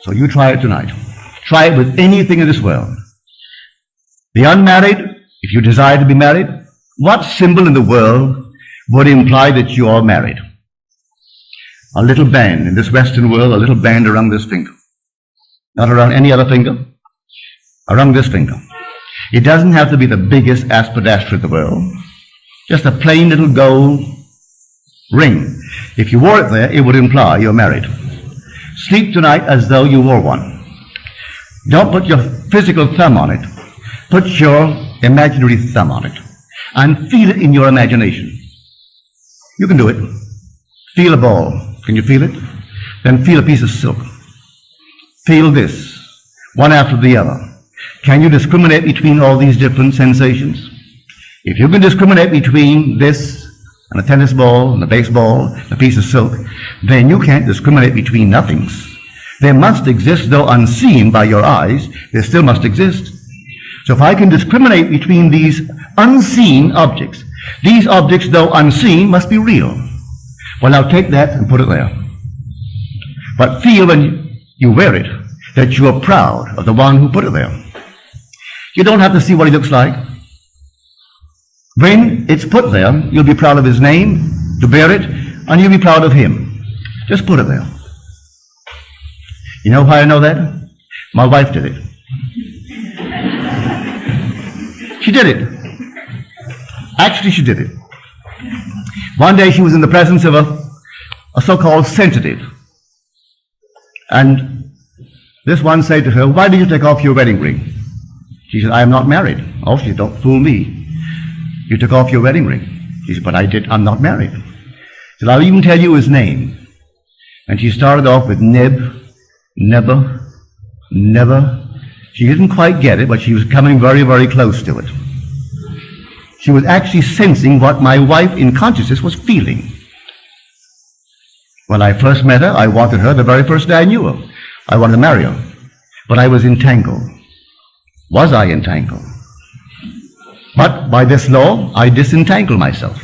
So you try it tonight. Try it with anything in this world. The unmarried, if you desire to be married, what symbol in the world would imply that you are married? A little band in this Western world, a little band around this finger. Not around any other finger, around this finger. It doesn't have to be the biggest aspidastra in the world. Just a plain little gold ring. If you wore it there, it would imply you're married. Sleep tonight as though you wore one. Don't put your physical thumb on it. Put your imaginary thumb on it and feel it in your imagination. You can do it. Feel a ball. Can you feel it? Then feel a piece of silk. Feel this, one after the other. Can you discriminate between all these different sensations? If you can discriminate between this and a tennis ball and a baseball and a piece of silk, then you can't discriminate between nothings. They must exist, though unseen by your eyes, they still must exist. So if I can discriminate between these unseen objects, these objects, though unseen, must be real. Well, now take that and put it there. But feel when you wear it that you are proud of the one who put it there. You don't have to see what he looks like. When it's put there, you'll be proud of his name, to bear it, and you'll be proud of him. Just put it there. You know how I know that? My wife did it. She did it. Actually, she did it. One day she was in the presence of a so-called sensitive. And this one said to her, "Why did you take off your wedding ring?" She said, "I am not married." "Oh," she said, "don't fool me. You took off your wedding ring." She said, "But I'm not married." She said, "I'll even tell you his name." And she started off with Never. She didn't quite get it, but she was coming very, very close to it. She was actually sensing what my wife in consciousness was feeling. When I first met her, I wanted her the very first day I knew her. I wanted to marry her. But I was entangled. Was I entangled? But by this law, I disentangle myself.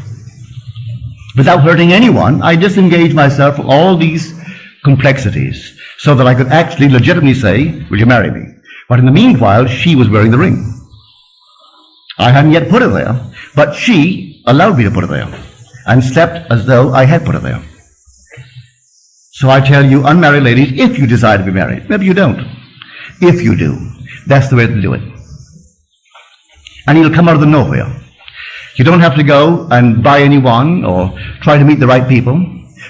Without hurting anyone, I disengage myself from all these complexities so that I could actually legitimately say, "Will you marry me?" But in the meanwhile, she was wearing the ring. I hadn't yet put it there, but she allowed me to put it there and slept as though I had put it there. So I tell you, unmarried ladies, if you desire to be married, maybe you don't. If you do, that's the way to do it. And he'll come out of the nowhere. You don't have to go and buy anyone or try to meet the right people.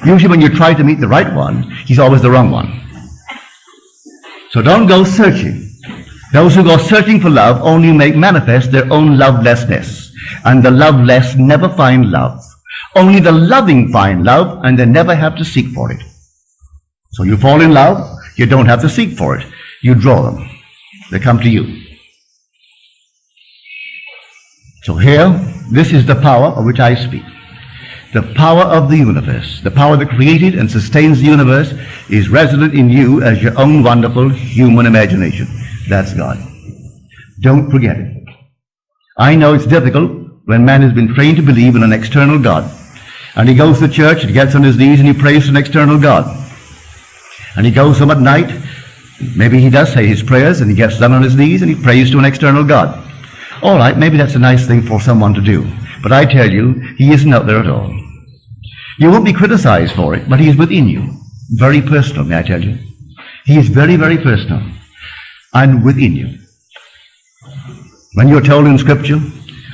Usually when you try to meet the right one, he's always the wrong one. So don't go searching. Those who go searching for love only make manifest their own lovelessness. And the loveless never find love. Only the loving find love, and they never have to seek for it. So you fall in love, you don't have to seek for it. You draw them. They come to you. So here, this is the power of which I speak. The power of the universe, the power that created and sustains the universe, is resident in you as your own wonderful human imagination. That's God. Don't forget it. I know it's difficult when man has been trained to believe in an external God. And he goes to church and gets on his knees and he prays to an external God. And he goes home at night, maybe he does say his prayers and he gets down on his knees and he prays to an external God. All right, maybe that's a nice thing for someone to do. But I tell you, he isn't out there at all. You won't be criticized for it, but he is within you. Very personal, may I tell you. He is very, very personal. And within you. When you're told in Scripture,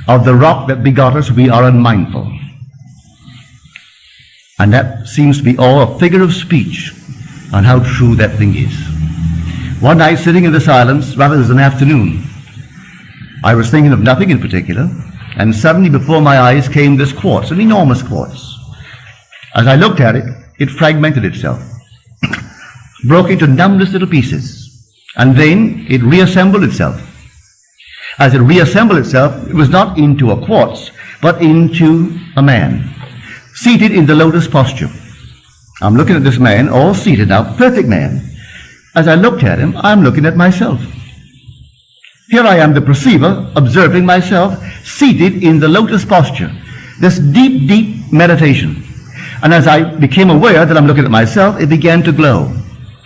of the rock that begot us, we are unmindful. And that seems to be all a figure of speech on how true that thing is. One night, sitting in the silence, rather it was an afternoon, I was thinking of nothing in particular, and suddenly before my eyes came this quartz, an enormous quartz. As I looked at it, it fragmented itself, broke into numberless little pieces. And then it reassembled itself. As it reassembled itself, it was not into a quartz, but into a man, seated in the lotus posture. I'm looking at this man, all seated now, perfect man. As I looked at him, I'm looking at myself. Here I am, the perceiver, observing myself, seated in the lotus posture. This deep, deep meditation. And as I became aware that I'm looking at myself, it began to glow.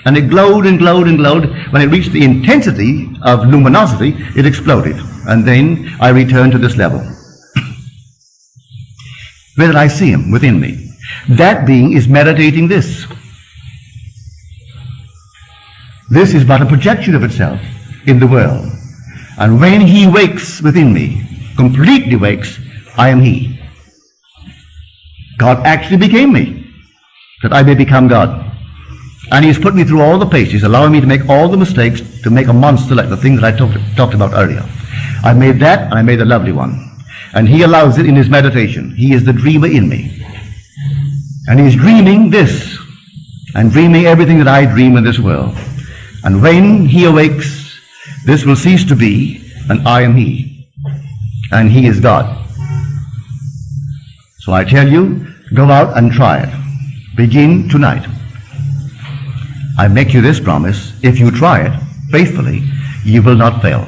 And it glowed and glowed and glowed. When it reached the intensity of luminosity, it exploded. And then I returned to this level. Where did I see him? Within me. That being is meditating this. This is but a projection of itself in the world. And when he wakes within me, completely wakes, I am he. God actually became me, that I may become God. And he's put me through all the paces, allowing me to make all the mistakes, to make a monster like the thing that I talked about earlier. I made that, and I made a lovely one. And he allows it in his meditation. He is the dreamer in me. And he's dreaming this, and dreaming everything that I dream in this world. And when he awakes, this will cease to be, and I am he. And he is God. So I tell you, go out and try it. Begin tonight. I make you this promise, if you try it faithfully, you will not fail.